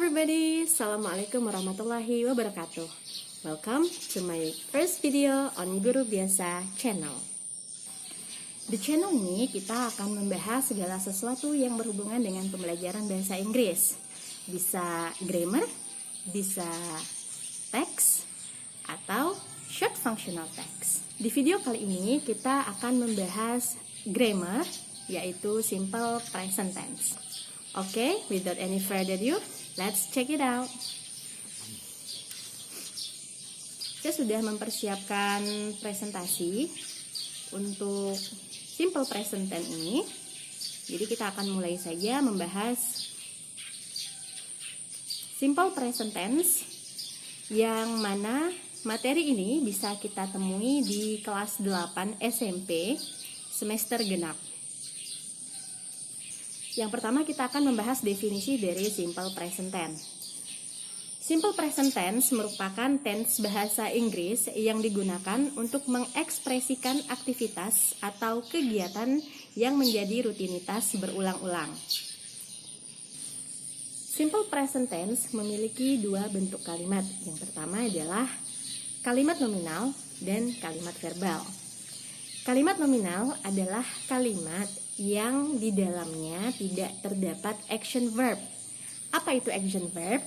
everybody, Assalamualaikum warahmatullahi wabarakatuh. Welcome to my first video on Guru Biasa channel. Di channel ini kita akan membahas segala sesuatu yang berhubungan dengan pembelajaran bahasa Inggris. Bisa grammar, bisa teks, atau short functional text. Di video kali ini kita akan membahas grammar, yaitu simple present tense. Oke, without any further ado, let's check it out. Saya sudah mempersiapkan presentasi untuk simple present tense ini. Jadi kita akan mulai saja membahas simple present tense, yang mana materi ini bisa kita temui di kelas 8 SMP semester genap. Yang pertama kita akan membahas definisi dari simple present tense. Simple present tense merupakan tense bahasa Inggris yang digunakan untuk mengekspresikan aktivitas atau kegiatan yang menjadi rutinitas berulang-ulang. Simple present tense memiliki dua bentuk kalimat. Yang pertama adalah kalimat nominal dan kalimat verbal. Kalimat nominal adalah kalimat yang di dalamnya tidak terdapat action verb. Apa itu action verb?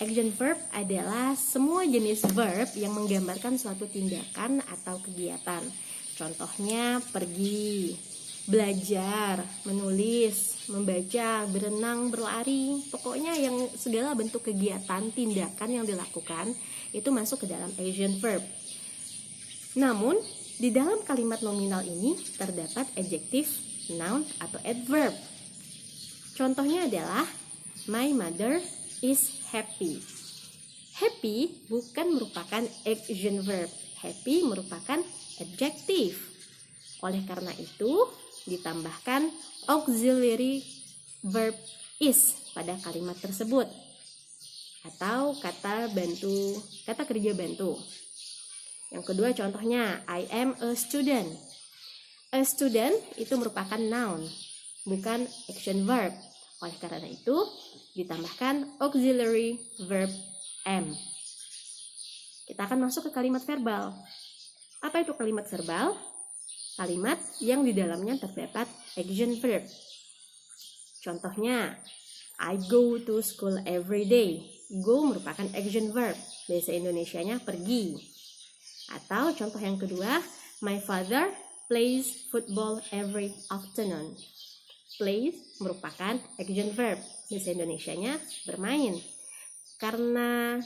Action verb adalah semua jenis verb yang menggambarkan suatu tindakan atau kegiatan. Contohnya pergi, belajar, menulis, membaca, berenang, berlari. Pokoknya yang segala bentuk kegiatan, tindakan yang dilakukan itu masuk ke dalam action verb. Namun, di dalam kalimat nominal ini terdapat adjektif, noun, atau adverb. Contohnya adalah my mother is happy. Happy bukan merupakan action verb. Happy merupakan adjektif. Oleh karena itu, ditambahkan auxiliary verb is pada kalimat tersebut, atau kata bantu, kata kerja bantu. Yang kedua contohnya, I am a student. A student itu merupakan noun, bukan action verb. Oleh karena itu, ditambahkan auxiliary verb am. Kita akan masuk ke kalimat verbal. Apa itu kalimat verbal? Kalimat yang di dalamnya terdapat action verb. Contohnya, I go to school every day. Go merupakan action verb. Bahasa Indonesianya pergi. Atau contoh yang kedua, my father plays football every afternoon. Plays merupakan action verb. Bahasa Indonesianya bermain. Karena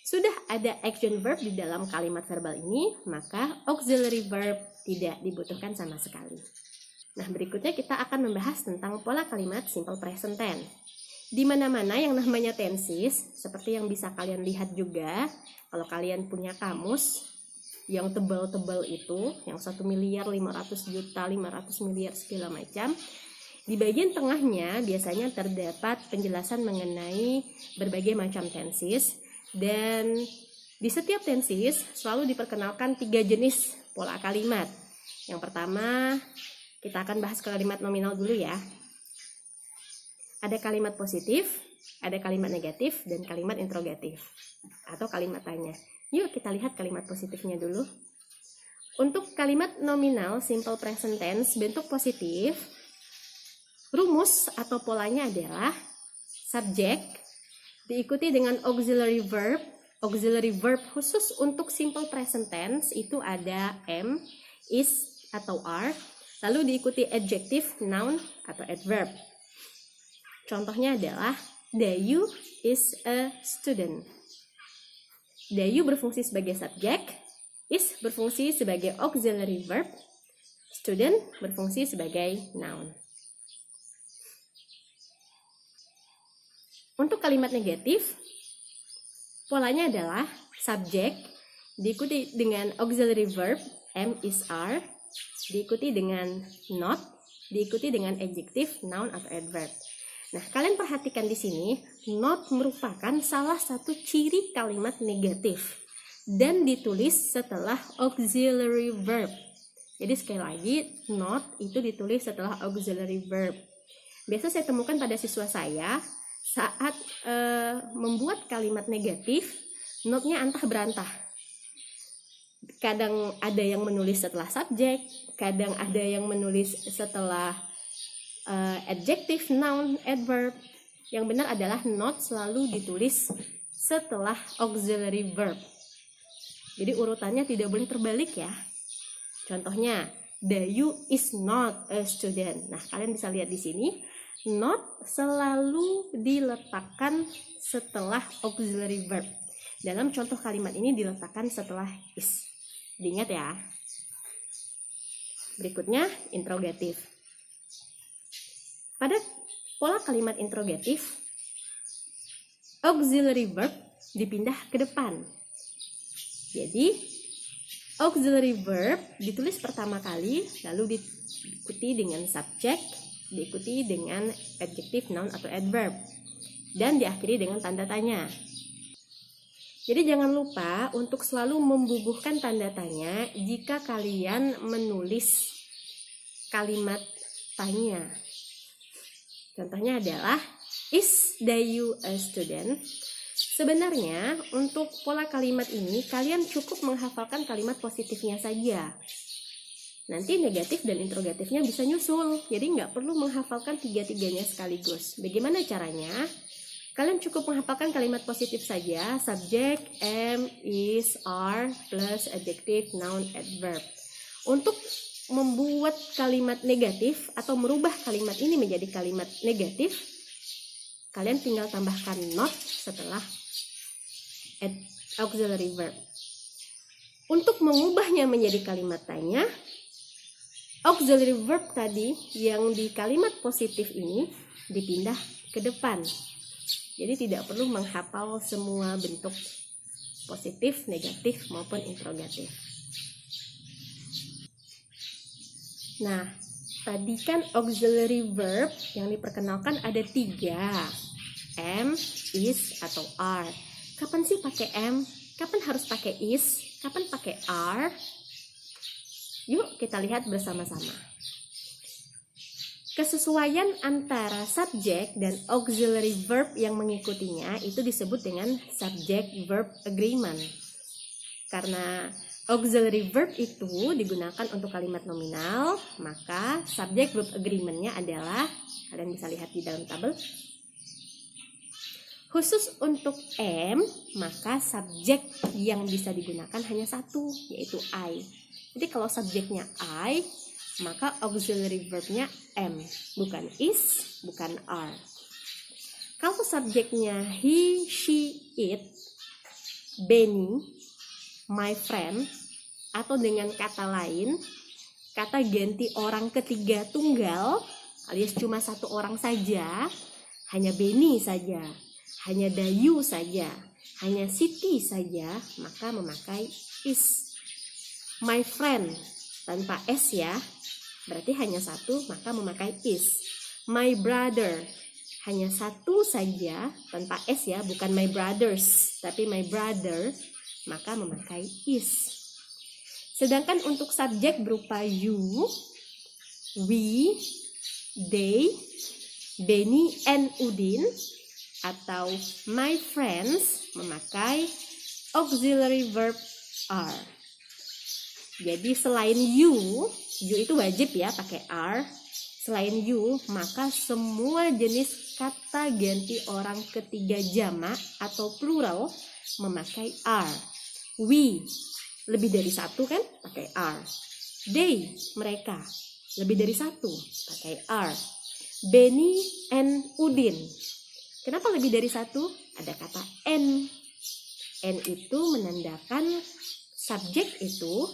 sudah ada action verb di dalam kalimat verbal ini, maka auxiliary verb tidak dibutuhkan sama sekali. Nah, berikutnya kita akan membahas tentang pola kalimat simple present tense. Di mana-mana yang namanya tenses, seperti yang bisa kalian lihat juga, kalau kalian punya kamus yang tebal-tebal itu, yang 1.500.000.000, 500 miliar segala macam, di bagian tengahnya biasanya terdapat penjelasan mengenai berbagai macam tenses, dan di setiap tenses selalu diperkenalkan 3 jenis pola kalimat. Yang pertama, kita akan bahas kalimat nominal dulu ya. Ada kalimat positif, ada kalimat negatif, dan kalimat interrogatif atau kalimat tanya. Yuk kita lihat kalimat positifnya dulu. Untuk kalimat nominal simple present tense bentuk positif, rumus atau polanya adalah subjek diikuti dengan auxiliary verb. Auxiliary verb khusus untuk simple present tense itu ada am, is, atau are. Lalu diikuti adjective, noun, atau adverb. Contohnya adalah Dayu is a student. Dayu berfungsi sebagai subjek, is berfungsi sebagai auxiliary verb, student berfungsi sebagai noun. Untuk kalimat negatif, polanya adalah subjek diikuti dengan auxiliary verb, am, is, are, diikuti dengan not, diikuti dengan adjective, noun, atau adverb. Nah, kalian perhatikan di sini, not merupakan salah satu ciri kalimat negatif dan ditulis setelah auxiliary verb. Jadi sekali lagi, not itu ditulis setelah auxiliary verb. Biasa saya temukan pada siswa saya, saat membuat kalimat negatif, note-nya antah berantah. Kadang ada yang menulis setelah subjek, kadang ada yang menulis setelah adjective, noun, adverb. Yang benar adalah not selalu ditulis setelah auxiliary verb. Jadi urutannya tidak boleh terbalik ya. Contohnya, Dayu is not a student. Nah, kalian bisa lihat di sini, not selalu diletakkan setelah auxiliary verb. Dalam contoh kalimat ini diletakkan setelah is. Diingat ya. Berikutnya, interrogatif. Pada pola kalimat interrogatif, auxiliary verb dipindah ke depan. Jadi, auxiliary verb ditulis pertama kali, lalu diikuti dengan subjek, diikuti dengan adjective, noun, atau adverb, dan diakhiri dengan tanda tanya. Jadi jangan lupa untuk selalu membubuhkan tanda tanya jika kalian menulis kalimat tanya. Contohnya adalah, is Dayu a student? Sebenarnya untuk pola kalimat ini kalian cukup menghafalkan kalimat positifnya saja. Nanti negatif dan interrogatifnya bisa nyusul, jadi nggak perlu menghafalkan tiga-tiganya sekaligus. Bagaimana caranya? Kalian cukup menghafalkan kalimat positif saja, subjek, am, is, are, plus adjective, noun, adverb. Untuk membuat kalimat negatif atau merubah kalimat ini menjadi kalimat negatif, kalian tinggal tambahkan not setelah auxiliary verb. Untuk mengubahnya menjadi kalimat tanya, auxiliary verb tadi yang di kalimat positif ini dipindah ke depan. Jadi tidak perlu menghafal semua bentuk positif, negatif, maupun interrogatif. Nah, tadi kan auxiliary verb yang diperkenalkan ada 3. Am, is, atau are. Kapan sih pakai am? Kapan harus pakai is? Kapan pakai are? Yuk kita lihat bersama-sama. Kesesuaian antara subjek dan auxiliary verb yang mengikutinya itu disebut dengan subject-verb agreement. Karena auxiliary verb itu digunakan untuk kalimat nominal, maka subject-verb agreement-nya adalah, kalian bisa lihat di dalam tabel. Khusus untuk am, maka subjek yang bisa digunakan hanya satu, yaitu I. Jadi kalau subjeknya I, maka auxiliary verb-nya am, bukan is, bukan are. Kalau subjeknya he, she, it, Benny, my friend, atau dengan kata lain, kata ganti orang ketiga tunggal, alias cuma satu orang saja, hanya Benny saja, hanya Dayu saja, hanya Siti saja, maka memakai is. My friend, tanpa s ya, berarti hanya satu, maka memakai is. My brother, hanya satu saja, tanpa s ya, bukan my brothers, tapi my brother, maka memakai is. Sedangkan untuk subjek berupa you, we, they, Benny and Udin, atau my friends memakai auxiliary verb are. Jadi selain you itu wajib ya pakai are. Selain you, maka semua jenis kata ganti orang ketiga jamak atau plural memakai are. We, lebih dari satu kan, pakai are. They, mereka, lebih dari satu, pakai are. Benny and Udin. Kenapa lebih dari satu? Ada kata n. N itu menandakan subjek itu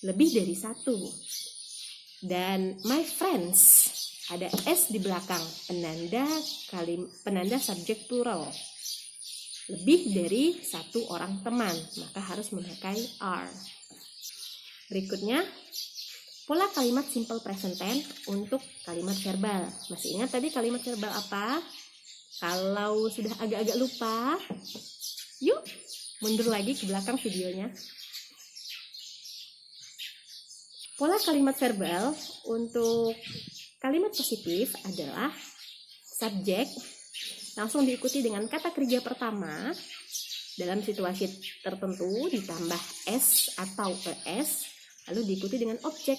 lebih dari satu. Dan my friends, ada s di belakang, penanda subjek plural. Lebih dari satu orang teman, maka harus memakai are. Berikutnya, pola kalimat simple present tense untuk kalimat verbal. Masih ingat tadi kalimat verbal apa? Kalau sudah agak-agak lupa, yuk mundur lagi ke belakang videonya. Pola kalimat verbal untuk kalimat positif adalah subjek, langsung diikuti dengan kata kerja pertama dalam situasi tertentu ditambah S atau ES, lalu diikuti dengan objek.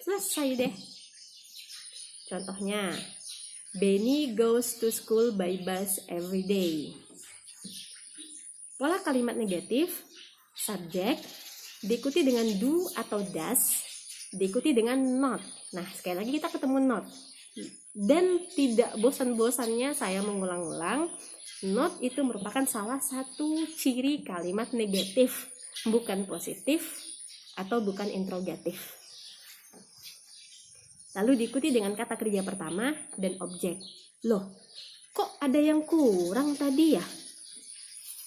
Selesai deh. Contohnya, Benny goes to school by bus every day. Pola kalimat negatif, subjek diikuti dengan do atau does, diikuti dengan not. Nah, sekali lagi kita ketemu not. Dan tidak bosan-bosannya saya mengulang-ulang, not itu merupakan salah satu ciri kalimat negatif, bukan positif atau bukan interrogatif. Lalu diikuti dengan kata kerja pertama dan objek. Loh, kok ada yang kurang tadi ya?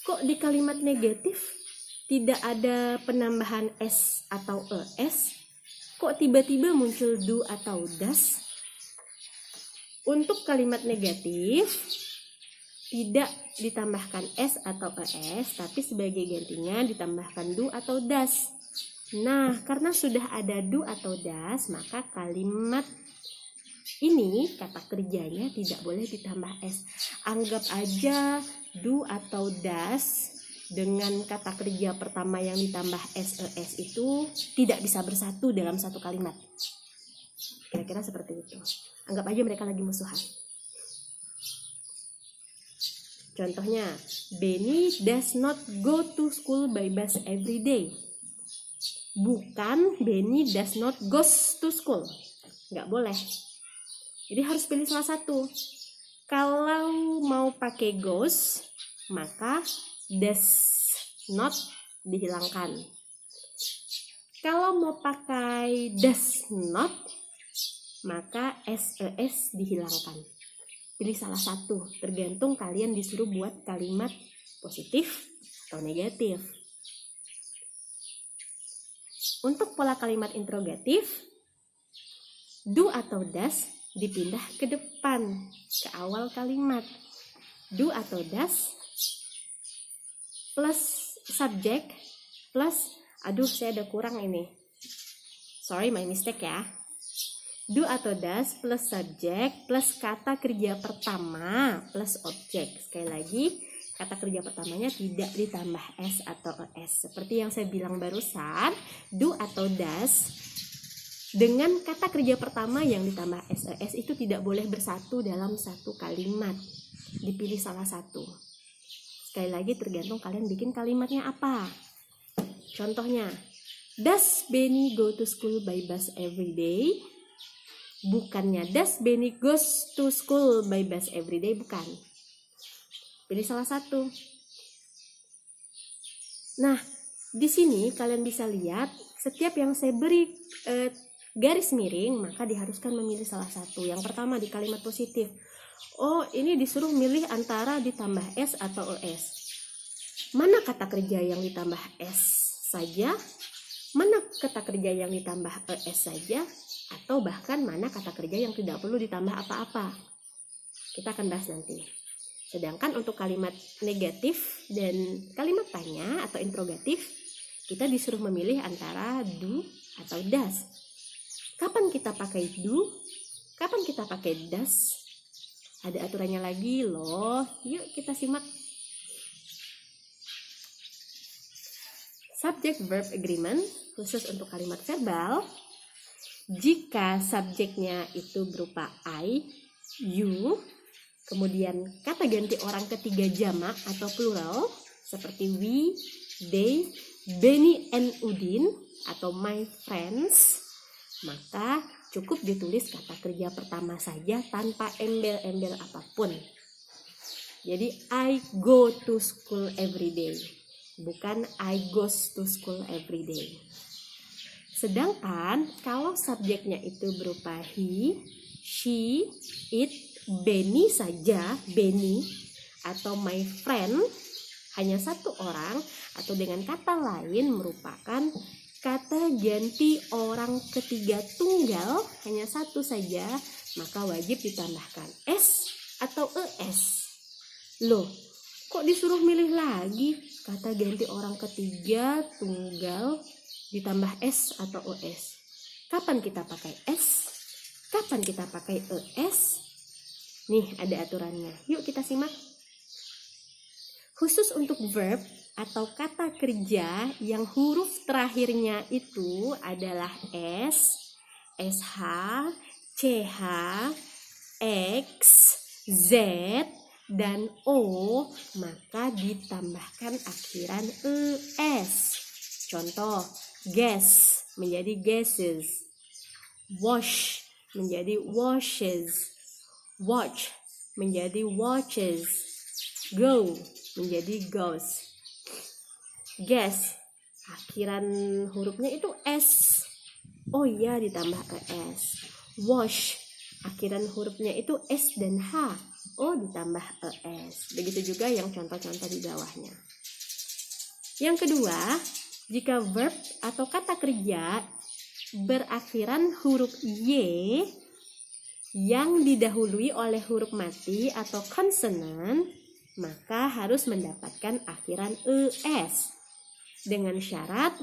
Kok di kalimat negatif tidak ada penambahan S atau ES? Kok tiba-tiba muncul do atau does? Untuk kalimat negatif, tidak ditambahkan S atau ES, tapi sebagai gantinya ditambahkan do atau does. Nah, karena sudah ada do atau does, maka kalimat ini, kata kerjanya tidak boleh ditambah S. Anggap aja do atau does dengan kata kerja pertama yang ditambah SES itu tidak bisa bersatu dalam satu kalimat. Kira-kira seperti itu. Anggap aja mereka lagi musuhan. Contohnya, Benny does not go to school by bus every day. Bukan Benny does not goes to school. Nggak boleh. Jadi harus pilih salah satu. Kalau mau pakai goes, maka does not dihilangkan. Kalau mau pakai does not, maka SES dihilangkan. Pilih salah satu, tergantung kalian disuruh buat kalimat positif atau negatif. Untuk pola kalimat interrogatif, do atau does dipindah ke depan, ke awal kalimat. Do atau does plus subjek plus, aduh saya ada kurang ini. Sorry, my mistake ya. Do atau does plus subjek plus kata kerja pertama plus objek. Sekali lagi, kata kerja pertamanya tidak ditambah S atau ES. Seperti yang saya bilang barusan, do atau does dengan kata kerja pertama yang ditambah SES itu tidak boleh bersatu dalam satu kalimat. Dipilih salah satu. Sekali lagi tergantung kalian bikin kalimatnya apa. Contohnya, does Benny go to school by bus every day? Bukannya does Benny goes to school by bus every day, bukan. Pilih salah satu. Nah, di sini kalian bisa lihat setiap yang saya beri garis miring, maka diharuskan memilih salah satu. Yang pertama di kalimat positif. Oh, ini disuruh milih antara ditambah S atau ES. Mana kata kerja yang ditambah S saja? Mana kata kerja yang ditambah ES saja? Atau bahkan mana kata kerja yang tidak perlu ditambah apa-apa. Kita akan bahas nanti. Sedangkan untuk kalimat negatif dan kalimat tanya atau interrogatif, kita disuruh memilih antara do atau does. Kapan kita pakai do? Kapan kita pakai does? Ada aturannya lagi loh. Yuk kita simak. Subject verb agreement khusus untuk kalimat verbal. Jika subjeknya itu berupa I, you, kemudian kata ganti orang ketiga jamak atau plural seperti we, they, Benny and Udin atau my friends, maka cukup ditulis kata kerja pertama saja tanpa embel-embel apapun. Jadi I go to school every day, bukan I goes to school every day. Sedangkan kalau subjeknya itu berupa he, she, it, Benny saja, Benny, atau my friend, hanya satu orang, atau dengan kata lain merupakan kata ganti orang ketiga tunggal, hanya satu saja, maka wajib ditambahkan S atau ES. Loh, kok disuruh milih lagi kata ganti orang ketiga tunggal ditambah S atau ES? Kapan kita pakai S? Kapan kita pakai ES? Nih ada aturannya. Yuk kita simak. Khusus untuk verb atau kata kerja yang huruf terakhirnya itu adalah S, SH, CH, X, Z, dan O, maka ditambahkan akhiran ES. Contoh, guess menjadi guesses, wash menjadi washes, watch menjadi watches, go menjadi goes. Guess, akhiran hurufnya itu S. Oh iya, ditambah ES. Wash, akhiran hurufnya itu S dan H. Oh, ditambah ES. Begitu juga yang contoh-contoh di bawahnya. Yang kedua, jika verb atau kata kerja berakhiran huruf Y yang didahului oleh huruf mati atau konsonan, maka harus mendapatkan akhiran ES. Dengan syarat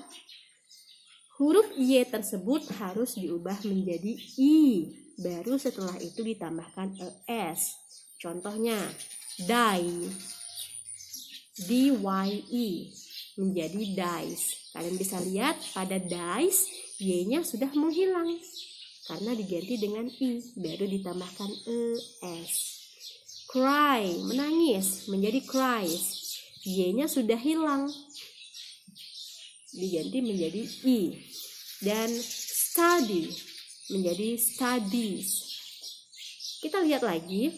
huruf Y tersebut harus diubah menjadi I, baru setelah itu ditambahkan ES. Contohnya, die, DYE menjadi dice. Kalian bisa lihat pada dice, Y-nya sudah menghilang karena diganti dengan I, baru ditambahkan ES. Cry, menangis, menjadi cries. Y-nya sudah hilang, diganti menjadi I. Dan study menjadi studies. Kita lihat lagi.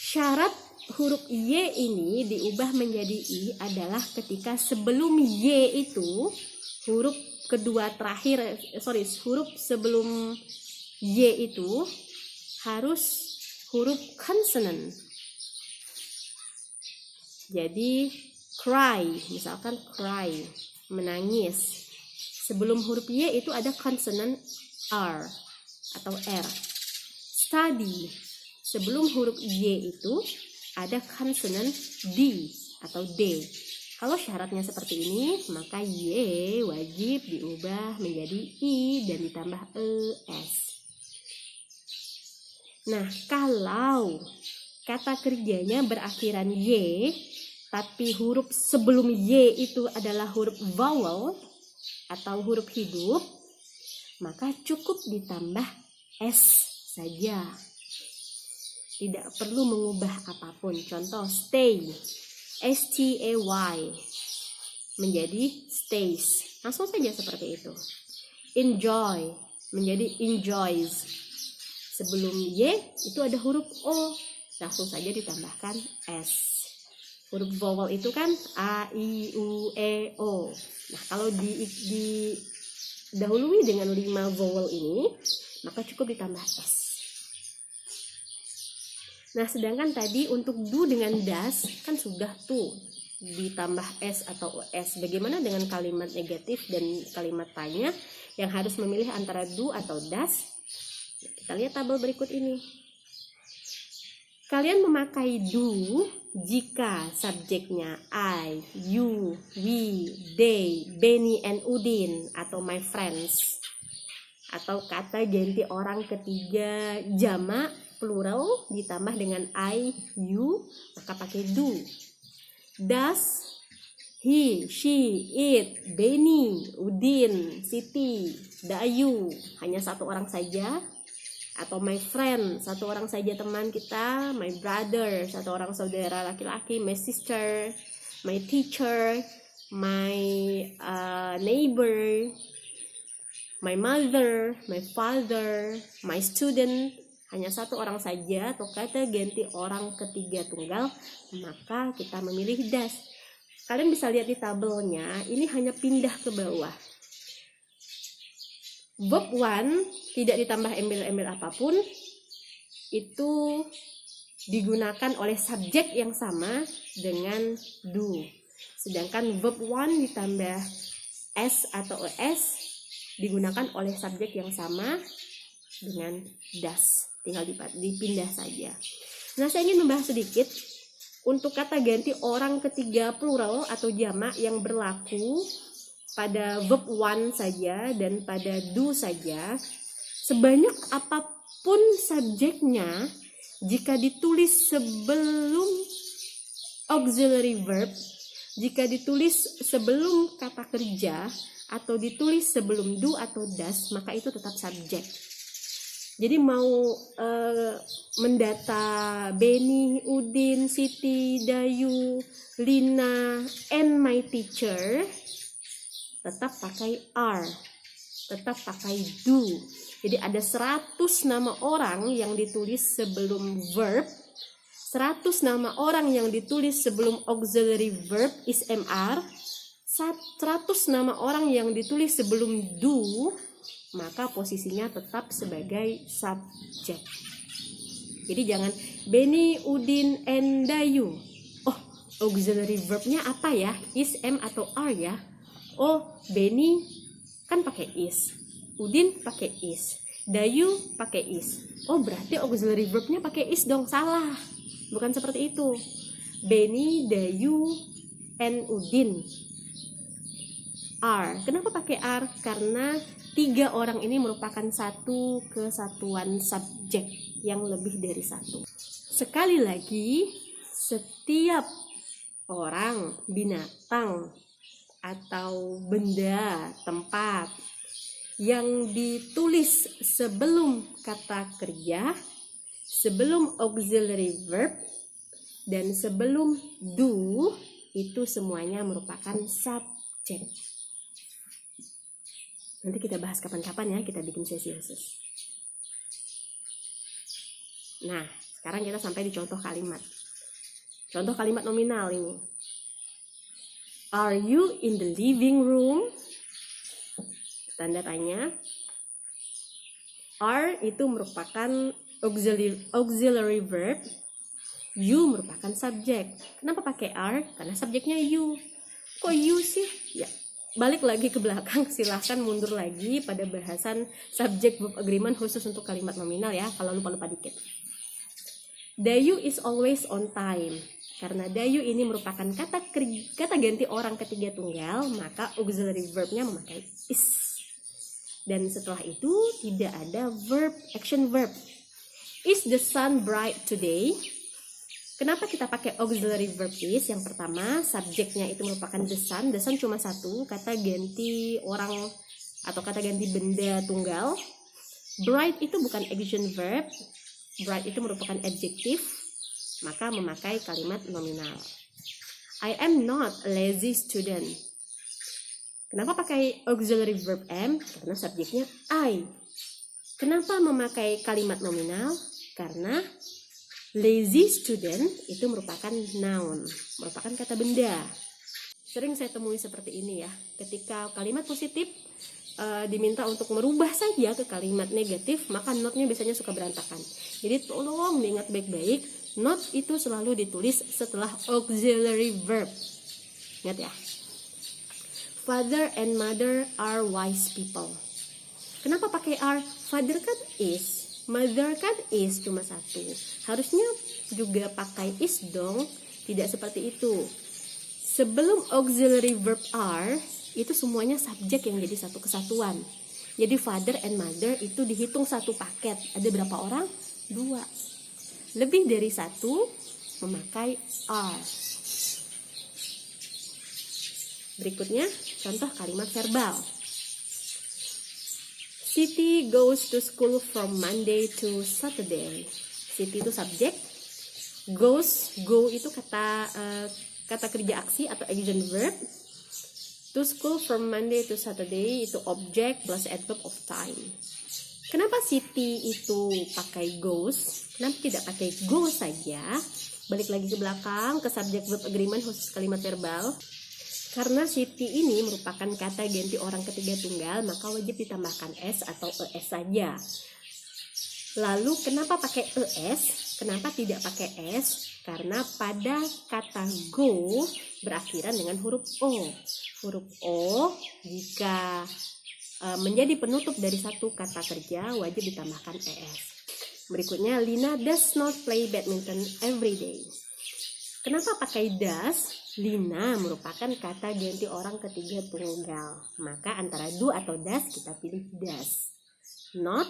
Syarat huruf Y ini diubah menjadi I adalah ketika sebelum Y itu huruf kedua terakhir, huruf sebelum Y itu harus huruf konsonan. Jadi cry, misalkan cry, menangis. Sebelum huruf Y itu ada konsonan R atau R. Study, sebelum huruf Y itu ada konsonan D atau D. Kalau syaratnya seperti ini, maka Y wajib diubah menjadi I dan ditambah ES. Nah, kalau kata kerjanya berakhiran Y, tapi huruf sebelum Y itu adalah huruf vowel atau huruf hidup, maka cukup ditambah S saja. Tidak perlu mengubah apapun. Contoh, stay, S-T-A-Y menjadi stays. Langsung saja seperti itu. Enjoy menjadi enjoys. Sebelum Y itu ada huruf O, langsung saja ditambahkan S. Huruf vowel itu kan A, I, U, E, O. Nah, kalau didahului dengan 5 vowel ini, maka cukup ditambah S. Nah, sedangkan tadi untuk do dengan das kan sudah tuh ditambah S atau OS. Bagaimana dengan kalimat negatif dan kalimat tanya yang harus memilih antara do atau das? Kita lihat tabel berikut ini. Kalian memakai do jika subjeknya I, you, we, they, Benny and Udin atau my friends. Atau kata ganti orang ketiga jamak plural ditambah dengan I, you, maka pakai do. Does he, she, it, Benny, Udin, Siti, Dayu hanya satu orang saja, atau my friend, satu orang saja teman kita, my brother, satu orang saudara laki-laki, my sister, my teacher, my neighbor, my mother, my father, my student, hanya satu orang saja atau kata ganti orang ketiga tunggal, maka kita memilih das. Kalian bisa lihat di tabelnya, ini hanya pindah ke bawah. Verb 1 tidak ditambah embel-embel apapun, itu digunakan oleh subjek yang sama dengan do. Sedangkan verb 1 ditambah S atau ES digunakan oleh subjek yang sama dengan das. Tinggal dipindah saja. Nah, saya ingin membahas sedikit untuk kata ganti orang ketiga plural atau jamak yang berlaku pada verb 1 saja dan pada do saja. Sebanyak apapun subjeknya, jika ditulis sebelum auxiliary verb, jika ditulis sebelum kata kerja, atau ditulis sebelum do atau does, maka itu tetap subjek. Jadi mau mendata Benny, Udin, Siti, Dayu, Lina, and my teacher, tetap pakai are, tetap pakai do. Jadi ada 100 nama orang yang ditulis sebelum verb, 100 nama orang yang ditulis sebelum auxiliary verb is MR, 100 nama orang yang ditulis sebelum do, maka posisinya tetap sebagai subjek. Jadi jangan Benny, Udin, and Dayu. Oh, auxiliary verbnya apa ya? Is, am, atau are ya? Oh, Benny kan pakai is, Udin pakai is, Dayu pakai is. Oh, berarti auxiliary verbnya pakai is dong. Salah, bukan seperti itu. Benny, Dayu, and Udin are. Kenapa pakai are? Karena 3 orang ini merupakan satu kesatuan subjek yang lebih dari satu. Sekali lagi, setiap orang, binatang, atau benda, tempat yang ditulis sebelum kata kerja, sebelum auxiliary verb, dan sebelum do, itu semuanya merupakan subjek. Nanti kita bahas kapan-kapan ya, kita bikin sesi khusus. Nah, sekarang kita sampai di contoh kalimat. Contoh kalimat nominal ini. Are you in the living room? Tanda tanya. Are itu merupakan auxiliary verb. You merupakan subjek. Kenapa pakai are? Karena subjeknya you. Kok you sih? Ya, balik lagi ke belakang, silahkan mundur lagi pada bahasan subject verb agreement khusus untuk kalimat nominal ya, kalau lupa-lupa dikit. Dayu is always on time. Karena Dayu ini merupakan kata ganti orang ketiga tunggal, maka auxiliary verbnya memakai is. Dan setelah itu tidak ada verb, action verb. Is the sun bright today? Kenapa kita pakai auxiliary verb is? Yang pertama, subjeknya itu merupakan the sun. The sun cuma satu, kata ganti orang atau kata ganti benda tunggal. Bright itu bukan action verb. Bright itu merupakan adjective, maka memakai kalimat nominal. I am not a lazy student. Kenapa pakai auxiliary verb am? Karena subjeknya I. Kenapa memakai kalimat nominal? Karena lazy student itu merupakan noun, merupakan kata benda. Sering saya temui seperti ini ya, ketika kalimat positif diminta untuk merubah saja ke kalimat negatif, maka not-nya biasanya suka berantakan. Jadi tolong diingat baik-baik, not itu selalu ditulis setelah auxiliary verb. Ingat ya. Father and mother are wise people. Kenapa pakai are? Father kan is, mother kan is, cuma satu. Harusnya juga pakai is dong, tidak seperti itu. Sebelum auxiliary verb are, itu semuanya subjek yang jadi satu kesatuan. Jadi father and mother itu dihitung satu paket. Ada berapa orang? 2. Lebih dari satu memakai are. Berikutnya contoh kalimat verbal. Siti goes to school from Monday to Saturday. Siti itu subjek. Goes, go itu kata kerja aksi atau action verb. To school from Monday to Saturday itu objek plus adverb of time. Kenapa Siti itu pakai goes? Kenapa tidak pakai go saja? Balik lagi ke belakang ke subject verb agreement khusus kalimat verbal. Karena Siti ini merupakan kata ganti orang ketiga tunggal, maka wajib ditambahkan s atau es saja. Lalu kenapa pakai es? Kenapa tidak pakai s? Karena pada kata go berakhiran dengan huruf o. Huruf o jika menjadi penutup dari satu kata kerja wajib ditambahkan es. Berikutnya, Lina does not play badminton every day. Kenapa pakai does? Lina merupakan kata ganti orang ketiga tunggal. Maka antara do atau does kita pilih does. Not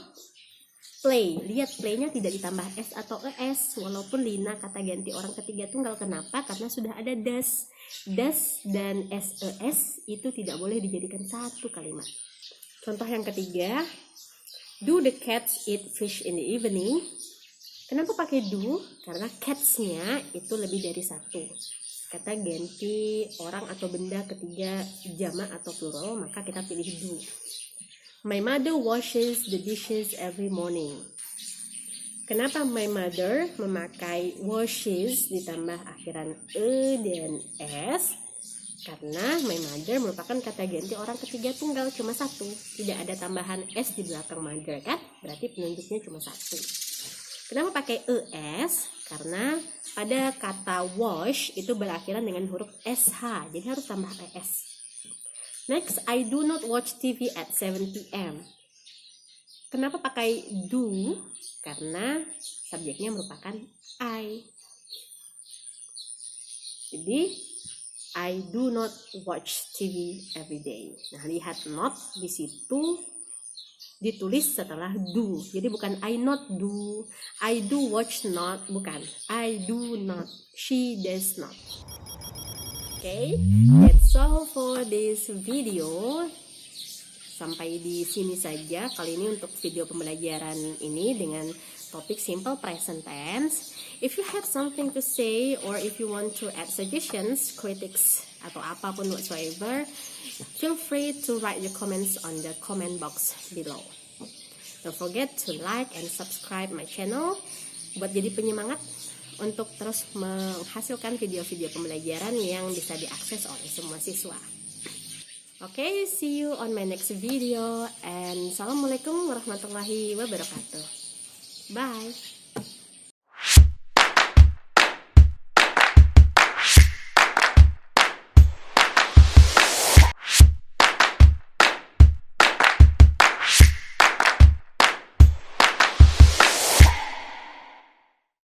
Play, lihat playnya tidak ditambah s atau es, walaupun Lina kata ganti orang ketiga tunggal. Kenapa? Karena sudah ada das. Das dan ses itu tidak boleh dijadikan satu kalimat. Contoh yang ketiga, do the cats eat fish in the evening? Kenapa pakai do? Karena cats-nya itu lebih dari satu. Kata ganti orang atau benda ketiga jamak atau plural, maka kita pilih do. My mother washes the dishes every morning. Kenapa my mother memakai washes ditambah akhiran e dan s? Karena my mother merupakan kata ganti orang ketiga tunggal, cuma satu. Tidak ada tambahan s di belakang mother kan? Berarti penunjuknya cuma satu. Kenapa pakai es? Karena pada kata wash itu berakhiran dengan huruf sh, jadi harus tambah es. Next, I do not watch TV at 7 p.m. Kenapa pakai do? Karena subjeknya merupakan I. Jadi, I do not watch TV every day. Nah, lihat not di situ ditulis setelah do. Jadi bukan I not do, I do watch not, bukan. I do not, she does not. Okay, that's all for this video. Sampai di sini saja kali ini untuk video pembelajaran ini dengan topik simple present tense. If you have something to say or if you want to add suggestions, critics atau apapun whatsoever, feel free to write your comments on the comment box below. Don't forget to like and subscribe my channel buat jadi penyemangat untuk terus menghasilkan video-video pembelajaran yang bisa diakses oleh semua siswa. Okay, see you on my next video and Assalamualaikum warahmatullahi wabarakatuh. Bye.